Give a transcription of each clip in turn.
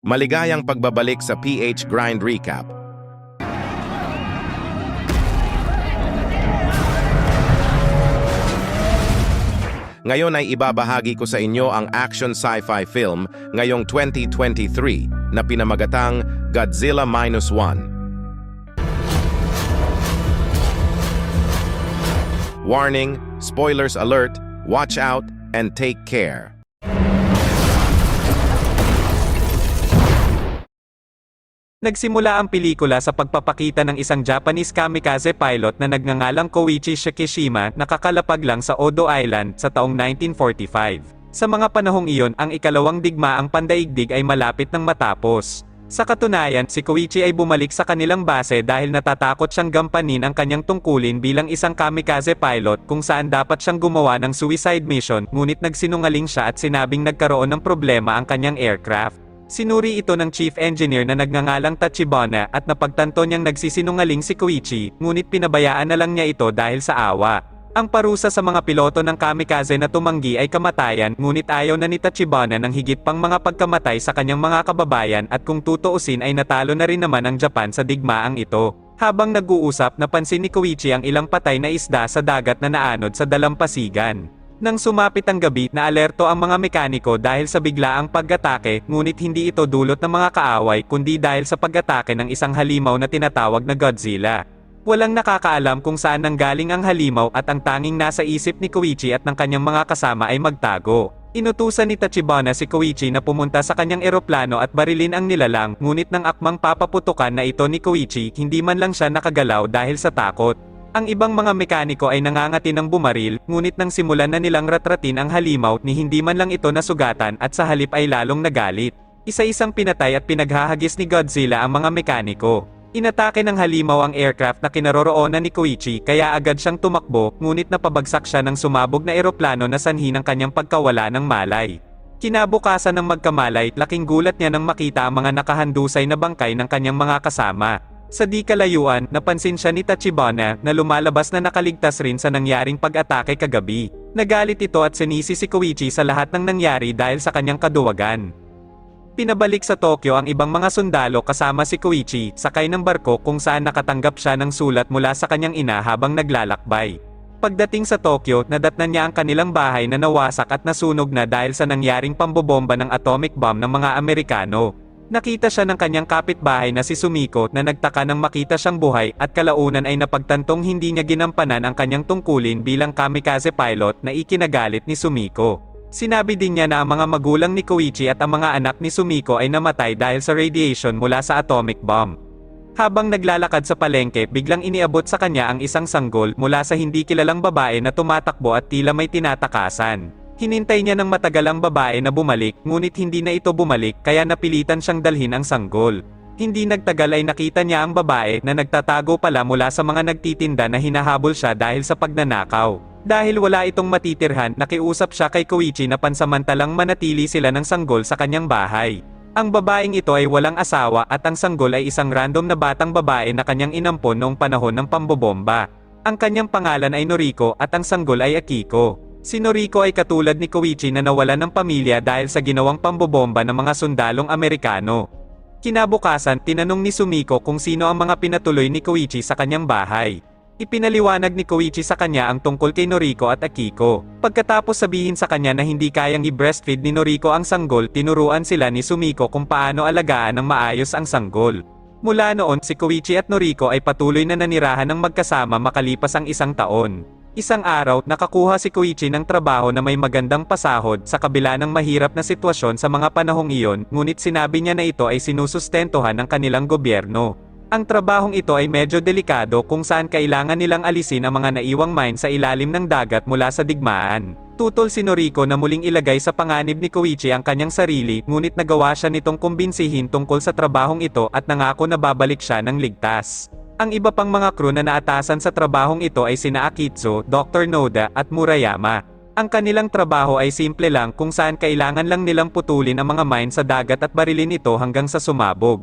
Maligayang pagbabalik sa PH Grind Recap. Ngayon ay ibabahagi ko sa inyo ang action sci-fi film ngayong 2023 na pinamagatang Godzilla Minus One. Warning, spoilers alert, watch out, and take care. Nagsimula ang pelikula sa pagpapakita ng isang Japanese kamikaze pilot na nagngangalang Koichi Shikishima na kakalapag lang sa Odo Island sa taong 1945. Sa mga panahong iyon, ang ikalawang digmaang pandaigdig ay malapit ng matapos. Sa katunayan, si Koichi ay bumalik sa kanilang base dahil natatakot siyang gampanin ang kanyang tungkulin bilang isang kamikaze pilot kung saan dapat siyang gumawa ng suicide mission, ngunit nagsinungaling siya at sinabing nagkaroon ng problema ang kanyang aircraft. Sinuri ito ng chief engineer na nagngangalang Tachibana at napagtanto niyang nagsisinungaling si Koichi, ngunit pinabayaan na lang niya ito dahil sa awa. Ang parusa sa mga piloto ng kamikaze na tumanggi ay kamatayan, ngunit ayaw na ni Tachibana ng higit pang mga pagkamatay sa kanyang mga kababayan at kung tutuusin ay natalo na rin naman ang Japan sa digmaang ito. Habang nag-uusap, napansin ni Koichi ang ilang patay na isda sa dagat na naanod sa dalampasigan. Nang sumapit ang gabi, naalerto ang mga mekaniko dahil sa biglaang pag-atake, ngunit hindi ito dulot ng mga kaaway kundi dahil sa pag-atake ng isang halimaw na tinatawag na Godzilla. Walang nakakaalam kung saan nanggaling ang halimaw at ang tanging nasa isip ni Koichi at ng kanyang mga kasama ay magtago. Inutusan ni Tachibana si Koichi na pumunta sa kanyang eroplano at barilin ang nilalang, ngunit nang akmang papaputukan na ito ni Koichi, hindi man lang siya nakagalaw dahil sa takot. Ang ibang mga mekaniko ay nangangati ng bumaril, ngunit nang simulan na nilang ratratin ang halimaw ni hindi man lang ito nasugatan at sa halip ay lalong nagalit. Isa-isang pinatay at pinaghahagis ni Godzilla ang mga mekaniko. Inatake ng halimaw ang aircraft na kinaroroonan ni Koichi kaya agad siyang tumakbo, ngunit napabagsak siya ng sumabog na eroplano na sanhi ng kanyang pagkawala ng malay. Kinabukasan ng magkamalay, laking gulat niya nang makita ang mga nakahandusay na bangkay ng kanyang mga kasama. Sa di kalayuan, napansin siya ni Tachibana na lumalabas na nakaligtas rin sa nangyaring pag-atake kagabi. Nagalit ito at sinisi si Koichi sa lahat ng nangyari dahil sa kanyang kaduwagan. Pinabalik sa Tokyo ang ibang mga sundalo kasama si Koichi, sakay ng barko kung saan nakatanggap siya ng sulat mula sa kanyang ina habang naglalakbay. Pagdating sa Tokyo, nadatnan niya ang kanilang bahay na nawasak at nasunog na dahil sa nangyaring pambobomba ng atomic bomb ng mga Amerikano. Nakita siya ng kanyang kapitbahay na si Sumiko na nagtaka nang makita siyang buhay at kalaunan ay napagtantong hindi niya ginampanan ang kanyang tungkulin bilang kamikaze pilot na ikinagalit ni Sumiko. Sinabi din niya na ang mga magulang ni Koichi at ang mga anak ni Sumiko ay namatay dahil sa radiation mula sa atomic bomb. Habang naglalakad sa palengke, biglang iniabot sa kanya ang isang sanggol mula sa hindi kilalang babae na tumatakbo at tila may tinatakasan. Hinintay niya ng matagal ang babae na bumalik, ngunit hindi na ito bumalik kaya napilitan siyang dalhin ang sanggol. Hindi nagtagal ay nakita niya ang babae na nagtatago pala mula sa mga nagtitinda na hinahabol siya dahil sa pagnanakaw. Dahil wala itong matitirhan, nakiusap siya kay Koichi na pansamantalang manatili sila ng sanggol sa kanyang bahay. Ang babaeng ito ay walang asawa at ang sanggol ay isang random na batang babae na kanyang inampon noong panahon ng pambobomba. Ang kanyang pangalan ay Noriko at ang sanggol ay Akiko. Si Noriko ay katulad ni Koichi na nawalan ng pamilya dahil sa ginawang pambobomba ng mga sundalong Amerikano. Kinabukasan, tinanong ni Sumiko kung sino ang mga pinatuloy ni Koichi sa kanyang bahay. Ipinaliwanag ni Koichi sa kanya ang tungkol kay Noriko at Akiko. Pagkatapos sabihin sa kanya na hindi kayang i-breastfeed ni Noriko ang sanggol, tinuruan sila ni Sumiko kung paano alagaan ng maayos ang sanggol. Mula noon, si Koichi at Noriko ay patuloy na nanirahan ng magkasama makalipas ang isang taon. Isang araw, nakakuha si Koichi ng trabaho na may magandang pasahod sa kabila ng mahirap na sitwasyon sa mga panahong iyon, ngunit sinabi niya na ito ay sinusustentuhan ng kanilang gobyerno. Ang trabahong ito ay medyo delikado kung saan kailangan nilang alisin ang mga naiwang mine sa ilalim ng dagat mula sa digmaan. Tutol si Noriko na muling ilagay sa panganib ni Koichi ang kanyang sarili, ngunit nagawa siya nitong kumbinsihin tungkol sa trabahong ito at nangako na babalik siya ng ligtas. Ang iba pang mga crew na naatasan sa trabahong ito ay sina Akitsu, Dr. Noda, at Murayama. Ang kanilang trabaho ay simple lang kung saan kailangan lang nilang putulin ang mga mine sa dagat at barilin ito hanggang sa sumabog.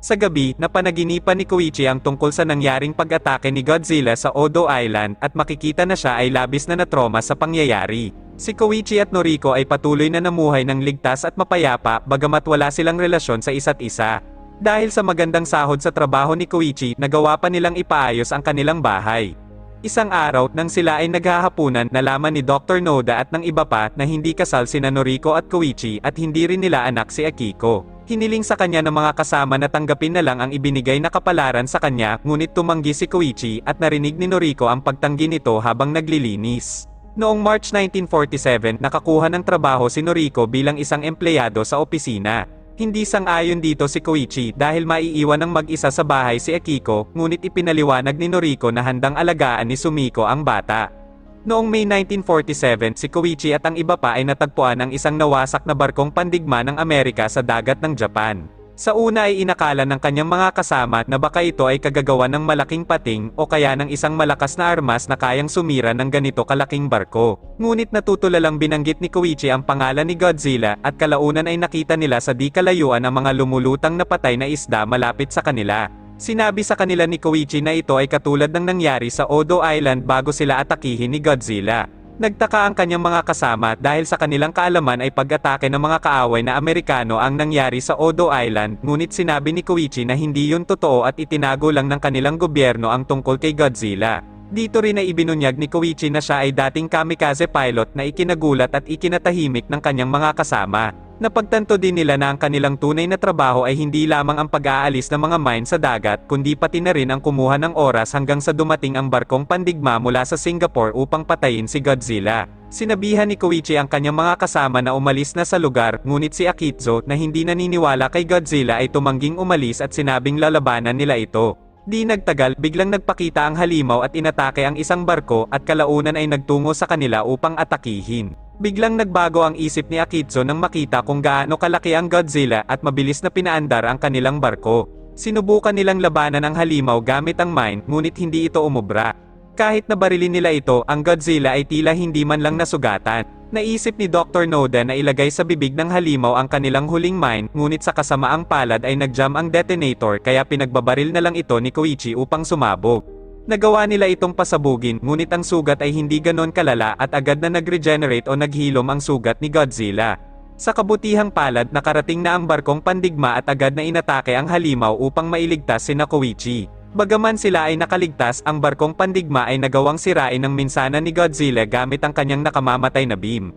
Sa gabi, napanaginipan ni Koichi ang tungkol sa nangyaring pag-atake ni Godzilla sa Odo Island at makikita na siya ay labis na natroma sa pangyayari. Si Koichi at Noriko ay patuloy na namuhay ng ligtas at mapayapa bagamat wala silang relasyon sa isa't isa. Dahil sa magandang sahod sa trabaho ni Koichi, nagawa pa nilang ipaayos ang kanilang bahay. Isang araw, nang sila ay naghahapunan, nalaman ni Dr. Noda at ng iba pa na hindi kasal sina Noriko at Koichi at hindi rin nila anak si Akiko. Hiniling sa kanya ng mga kasama na tanggapin na lang ang ibinigay na kapalaran sa kanya, ngunit tumanggi si Koichi at narinig ni Noriko ang pagtanggi nito habang naglilinis. Noong March 1947, nakakuha ng trabaho si Noriko bilang isang empleyado sa opisina. Hindi sang-ayon dito si Koichi dahil maiiwan ng mag-isa sa bahay si Akiko, ngunit ipinaliwanag ni Noriko na handang alagaan ni Sumiko ang bata. Noong May 1947, si Koichi at ang iba pa ay natagpuan ang isang nawasak na barkong pandigma ng Amerika sa dagat ng Japan. Sa una ay inakala ng kanyang mga kasama na baka ito ay kagagawa ng malaking pating o kaya ng isang malakas na armas na kayang sumira ng ganito kalaking barko. Ngunit natutulalang binanggit ni Koichi ang pangalan ni Godzilla at kalaunan ay nakita nila sa di kalayuan ang mga lumulutang na patay na isda malapit sa kanila. Sinabi sa kanila ni Koichi na ito ay katulad ng nangyari sa Odo Island bago sila atakihin ni Godzilla. Nagtaka ang kanyang mga kasama dahil sa kanilang kaalaman ay pag-atake ng mga kaaway na Amerikano ang nangyari sa Odo Island, ngunit sinabi ni Koichi na hindi yun totoo at itinago lang ng kanilang gobyerno ang tungkol kay Godzilla. Dito rin ay ibinunyag ni Koichi na siya ay dating kamikaze pilot na ikinagulat at ikinatahimik ng kanyang mga kasama. Napagtanto din nila na ang kanilang tunay na trabaho ay hindi lamang ang pag-aalis ng mga mine sa dagat, kundi pati na rin ang kumuha ng oras hanggang sa dumating ang barkong pandigma mula sa Singapore upang patayin si Godzilla. Sinabihan ni Koichi ang kanyang mga kasama na umalis na sa lugar, ngunit si Akitsu, na hindi naniniwala kay Godzilla, ay tumangging umalis at sinabing lalabanan nila ito. Di nagtagal, biglang nagpakita ang halimaw at inatake ang isang barko at kalaunan ay nagtungo sa kanila upang atakihin. Biglang nagbago ang isip ni Akitsu nang makita kung gaano kalaki ang Godzilla at mabilis na pinaandar ang kanilang barko. Sinubukan nilang labanan ang halimaw gamit ang mine, ngunit hindi ito umubra. Kahit nabarilin nila ito, ang Godzilla ay tila hindi man lang nasugatan. Naisip ni Dr. Noda na ilagay sa bibig ng halimaw ang kanilang huling mine, ngunit sa kasamaang palad ay nag-jam ang detonator kaya pinagbabaril na lang ito ni Koichi upang sumabog. Nagawa nila itong pasabugin, ngunit ang sugat ay hindi ganon kalala at agad na nag-regenerate o naghilom ang sugat ni Godzilla. Sa kabutihang palad, nakarating na ang barkong pandigma at agad na inatake ang halimaw upang mailigtas sina Koichi. Bagaman sila ay nakaligtas, ang barkong pandigma ay nagawang sirain ng minsana ni Godzilla gamit ang kanyang nakamamatay na beam.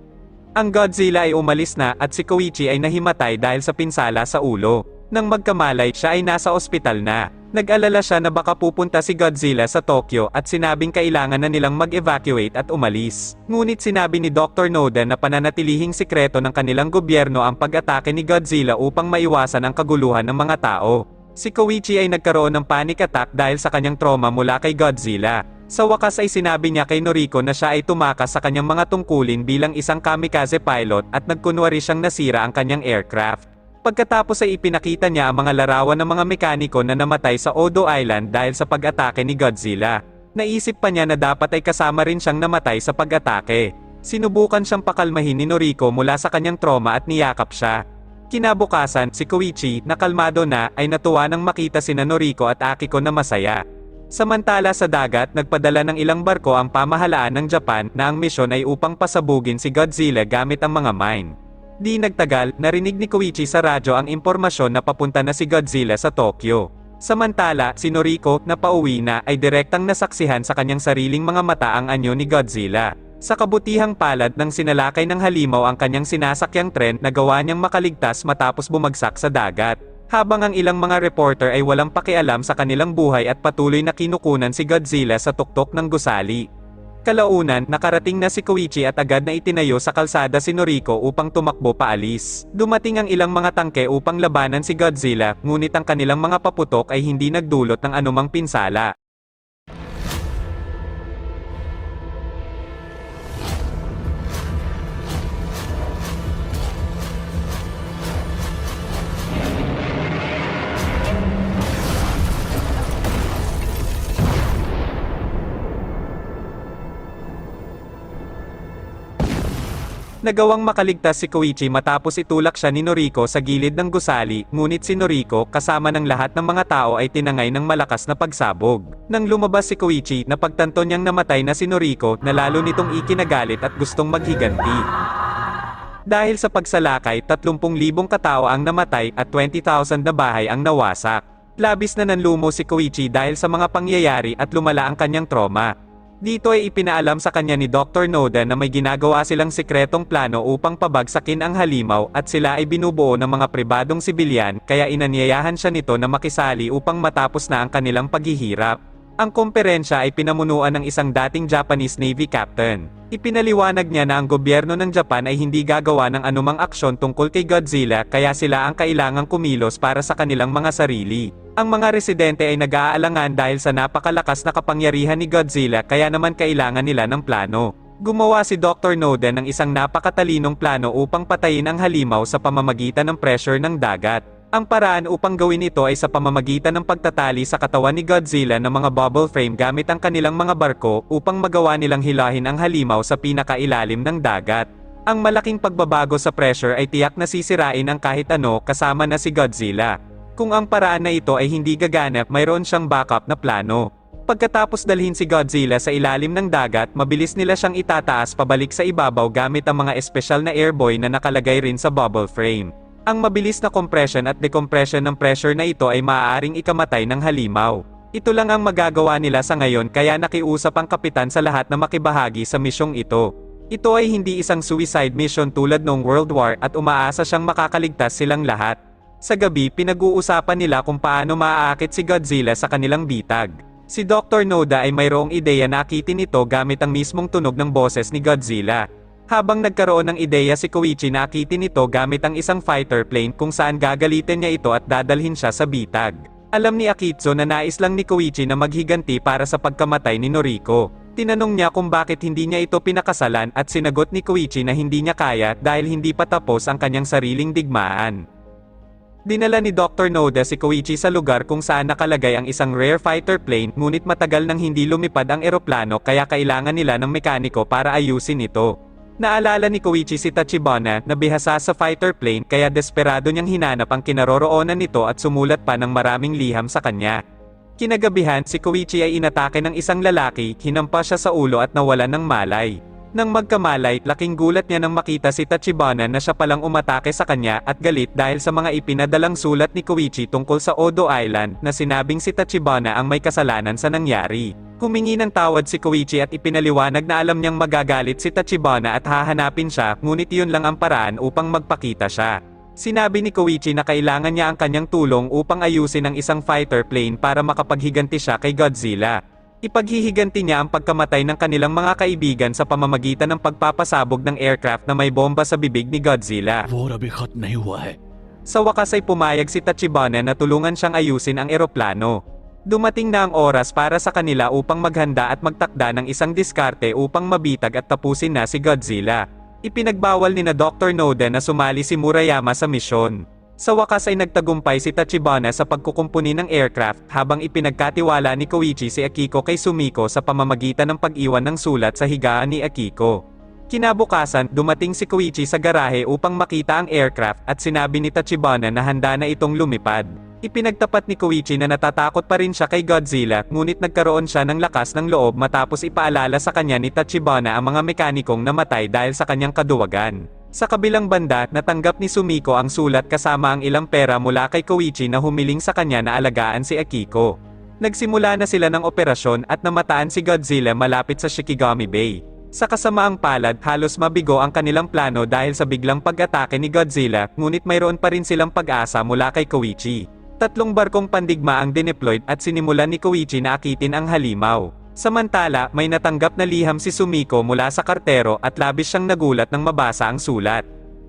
Ang Godzilla ay umalis na at si Koichi ay nahimatay dahil sa pinsala sa ulo. Nang magkamalay, siya ay nasa ospital na. Nag-alala siya na baka pupunta si Godzilla sa Tokyo at sinabing kailangan na nilang mag-evacuate at umalis. Ngunit sinabi ni Dr. Noda na pananatilihing sikreto ng kanilang gobyerno ang pag-atake ni Godzilla upang maiwasan ang kaguluhan ng mga tao. Si Koichi ay nagkaroon ng panic attack dahil sa kanyang trauma mula kay Godzilla. Sa wakas ay sinabi niya kay Noriko na siya ay tumakas sa kanyang mga tungkulin bilang isang kamikaze pilot at nagkunwari siyang nasira ang kanyang aircraft. Pagkatapos ay ipinakita niya ang mga larawan ng mga mekaniko na namatay sa Odo Island dahil sa pag-atake ni Godzilla. Naisip pa niya na dapat ay kasama rin siyang namatay sa pag-atake. Sinubukan siyang pakalmahin ni Noriko mula sa kanyang trauma at niyakap siya. Kinabukasan, si Koichi, na kalmado na, ay natuwa nang makita sina Noriko at Akiko na masaya. Samantala sa dagat, nagpadala ng ilang barko ang pamahalaan ng Japan na ang misyon ay upang pasabugin si Godzilla gamit ang mga mine. Di nagtagal, narinig ni Koichi sa radyo ang impormasyon na papunta na si Godzilla sa Tokyo. Samantala, si Noriko, na pauwi na, ay direktang nasaksihan sa kanyang sariling mga mata ang anyo ni Godzilla. Sa kabutihang palad ng sinalakay ng halimaw ang kanyang sinasakyang tren, nagawa niyang makaligtas matapos bumagsak sa dagat. Habang ang ilang mga reporter ay walang pakialam sa kanilang buhay at patuloy na kinukunan si Godzilla sa tuktok ng gusali. Kalaunan, nakarating na si Koichi at agad na itinayo sa kalsada si Noriko upang tumakbo paalis. Dumating ang ilang mga tangke upang labanan si Godzilla, ngunit ang kanilang mga paputok ay hindi nagdulot ng anumang pinsala. Nagawang makaligtas si Koichi matapos itulak siya ni Noriko sa gilid ng gusali, ngunit si Noriko kasama ng lahat ng mga tao ay tinangay ng malakas na pagsabog. Nang lumabas si Koichi, napagtanto niyang namatay na si Noriko na lalo nitong ikinagalit at gustong maghiganti. Dahil sa pagsalakay, 30,000 katao ang namatay at 20,000 na bahay ang nawasak. Labis na nanlumo si Koichi dahil sa mga pangyayari at lumala ang kanyang trauma. Dito ay ipinaalam sa kanya ni Dr. Noda na may ginagawa silang sikretong plano upang pabagsakin ang halimaw at sila ay binubuo ng mga pribadong sibilyan, kaya inanyayahan siya nito na makisali upang matapos na ang kanilang paghihirap. Ang komperensya ay pinamunuan ng isang dating Japanese Navy captain. Ipinaliwanag niya na ang gobyerno ng Japan ay hindi gagawa ng anumang aksyon tungkol kay Godzilla, kaya sila ang kailangang kumilos para sa kanilang mga sarili. Ang mga residente ay nag-aalangan dahil sa napakalakas na kapangyarihan ni Godzilla, kaya naman kailangan nila ng plano. Gumawa si Dr. Noda ng isang napakatalinong plano upang patayin ang halimaw sa pamamagitan ng pressure ng dagat. Ang paraan upang gawin ito ay sa pamamagitan ng pagtatali sa katawan ni Godzilla ng mga bubble frame gamit ang kanilang mga barko upang magawa nilang hilahin ang halimaw sa pinakailalim ng dagat. Ang malaking pagbabago sa pressure ay tiyak na sisirain ang kahit ano kasama na si Godzilla. Kung ang paraan na ito ay hindi gagana, mayroon siyang backup na plano. Pagkatapos dalhin si Godzilla sa ilalim ng dagat, mabilis nila siyang itataas pabalik sa ibabaw gamit ang mga espesyal na airbuoy na nakalagay rin sa bubble frame. Ang mabilis na compression at decompression ng pressure na ito ay maaaring ikamatay ng halimaw. Ito lang ang magagawa nila sa ngayon, kaya nakiusap ang kapitan sa lahat na makibahagi sa misyong ito. Ito ay hindi isang suicide mission tulad noong World War at umaasa siyang makakaligtas silang lahat. Sa gabi, pinag-uusapan nila kung paano maaakit si Godzilla sa kanilang bitag. Si Dr. Noda ay mayroong ideya na akitin ito gamit ang mismong tunog ng boses ni Godzilla. Habang nagkaroon ng ideya si Koichi na akitin ito gamit ang isang fighter plane kung saan gagalitin niya ito at dadalhin siya sa bitag. Alam ni Akitsu na nais lang ni Koichi na maghiganti para sa pagkamatay ni Noriko. Tinanong niya kung bakit hindi niya ito pinakasalan at sinagot ni Koichi na hindi niya kaya dahil hindi pa tapos ang kanyang sariling digmaan. Dinala ni Dr. Noda si Koichi sa lugar kung saan nakalagay ang isang rare fighter plane, ngunit matagal nang hindi lumipad ang eroplano kaya kailangan nila ng mekaniko para ayusin ito. Naalala ni Koichi si Tachibana na bihasa sa fighter plane, kaya desperado niyang hinanap ang kinaroroonan nito at sumulat pa ng maraming liham sa kanya. Kinagabihan, si Koichi ay inatake ng isang lalaki, hinampas siya sa ulo at nawalan ng malay. Nang magkamalay, laking gulat niya nang makita si Tachibana na siya palang umatake sa kanya at galit dahil sa mga ipinadalang sulat ni Koichi tungkol sa Odo Island na sinabing si Tachibana ang may kasalanan sa nangyari. Humingi ng tawad si Koichi at ipinaliwanag na alam niyang magagalit si Tachibana at hahanapin siya, ngunit iyon lang ang paraan upang magpakita siya. Sinabi ni Koichi na kailangan niya ang kanyang tulong upang ayusin ang isang fighter plane para makapaghiganti siya kay Godzilla. Ipaghihiganti niya ang pagkamatay ng kanilang mga kaibigan sa pamamagitan ng pagpapasabog ng aircraft na may bomba sa bibig ni Godzilla. Sa wakas ay pumayag si Tachibana na tulungan siyang ayusin ang eroplano. Dumating na ang oras para sa kanila upang maghanda at magtakda ng isang diskarte upang mabitag at tapusin na si Godzilla. Ipinagbawal ni na Dr. Noda na sumali si Murayama sa misyon. Sa wakas ay nagtagumpay si Tachibana sa pagkukumpuni ng aircraft habang ipinagkatiwala ni Koichi si Akiko kay Sumiko sa pamamagitan ng pag-iwan ng sulat sa higaan ni Akiko. Kinabukasan, dumating si Koichi sa garahe upang makita ang aircraft at sinabi ni Tachibana na handa na itong lumipad. Ipinagtapat ni Koichi na natatakot pa rin siya kay Godzilla, ngunit nagkaroon siya ng lakas ng loob matapos ipaalala sa kanya ni Tachibana ang mga mekanikong namatay dahil sa kanyang kaduwagan. Sa kabilang banda, natanggap ni Sumiko ang sulat kasama ang ilang pera mula kay Koichi na humiling sa kanya na alagaan si Akiko. Nagsimula na sila ng operasyon at namataan si Godzilla malapit sa Shikigami Bay. Sa kasamaang palad, halos mabigo ang kanilang plano dahil sa biglang pag-atake ni Godzilla, ngunit mayroon pa rin silang pag-asa mula kay Koichi. 3 barkong pandigma ang dineployed at sinimulan ni Koichi na akitin ang halimaw. Samantala, may natanggap na liham si Sumiko mula sa kartero at labis siyang nagulat nang mabasa ang sulat.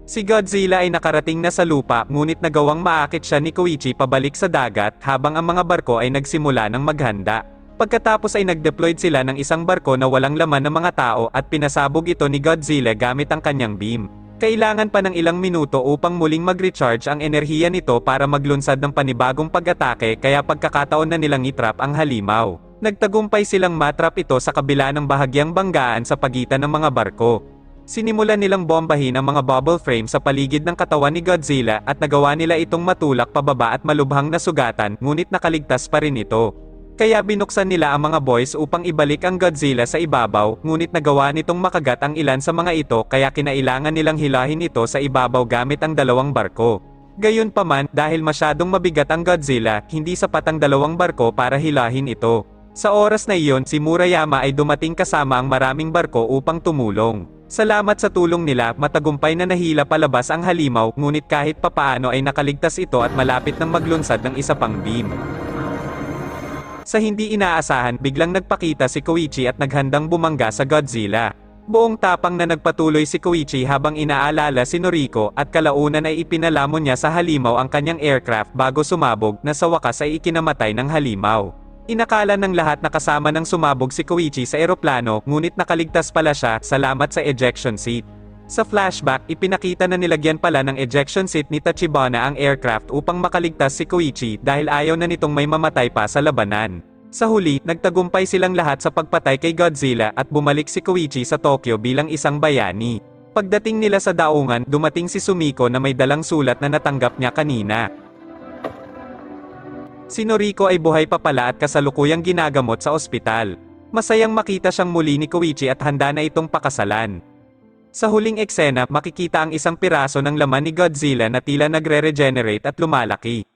Si Godzilla ay nakarating na sa lupa, ngunit nagawang maakit siya ni Koichi pabalik sa dagat habang ang mga barko ay nagsimula ng maghanda. Pagkatapos ay nag-deployed sila ng isang barko na walang laman ng mga tao at pinasabog ito ni Godzilla gamit ang kanyang beam. Kailangan pa ng ilang minuto upang muling mag-recharge ang enerhiya nito para maglunsad ng panibagong pag-atake, kaya pagkakataon na nilang itrap ang halimaw. Nagtagumpay silang matrap ito sa kabila ng bahagyang banggaan sa pagitan ng mga barko. Sinimulan nilang bombahin ang mga bubble frame sa paligid ng katawan ni Godzilla at nagawa nila itong matulak pababa at malubhang na sugatan, ngunit nakaligtas pa rin ito. Kaya binuksan nila ang mga boys upang ibalik ang Godzilla sa ibabaw, ngunit nagawa nitong makagat ang ilan sa mga ito kaya kinailangan nilang hilahin ito sa ibabaw gamit ang dalawang barko. Gayunpaman, dahil masyadong mabigat ang Godzilla, hindi sapat ang dalawang barko para hilahin ito. Sa oras na iyon, si Murayama ay dumating kasama ang maraming barko upang tumulong. Salamat sa tulong nila, matagumpay na nahila palabas ang halimaw, ngunit kahit papaano ay nakaligtas ito at malapit nang maglunsad ng isa pang beam. Sa hindi inaasahan, biglang nagpakita si Koichi at naghandang bumangga sa Godzilla. Buong tapang na nagpatuloy si Koichi habang inaalala si Noriko at kalaunan ay ipinalamon niya sa halimaw ang kanyang aircraft bago sumabog na sa wakas ay ikinamatay ng halimaw. Inakala ng lahat na kasama ng sumabog si Koichi sa eroplano, ngunit nakaligtas pala siya, salamat sa ejection seat. Sa flashback, ipinakita na nilagyan pala ng ejection seat ni Tachibana ang aircraft upang makaligtas si Koichi dahil ayaw na nitong may mamatay pa sa labanan. Sa huli, nagtagumpay silang lahat sa pagpatay kay Godzilla at bumalik si Koichi sa Tokyo bilang isang bayani. Pagdating nila sa daungan, dumating si Sumiko na may dalang sulat na natanggap niya kanina. Si Noriko ay buhay pa pala at kasalukuyang ginagamot sa ospital. Masayang makita siyang muli ni Koichi at handa na itong pakasalan. Sa huling eksena, makikita ang isang piraso ng laman ni Godzilla na tila nagre-regenerate at lumalaki.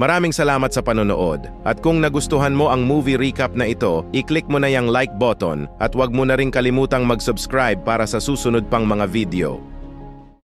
Maraming salamat sa panonood. At kung nagustuhan mo ang movie recap na ito, i-click mo na yung like button at huwag mo na rin kalimutang mag-subscribe para sa susunod pang mga video.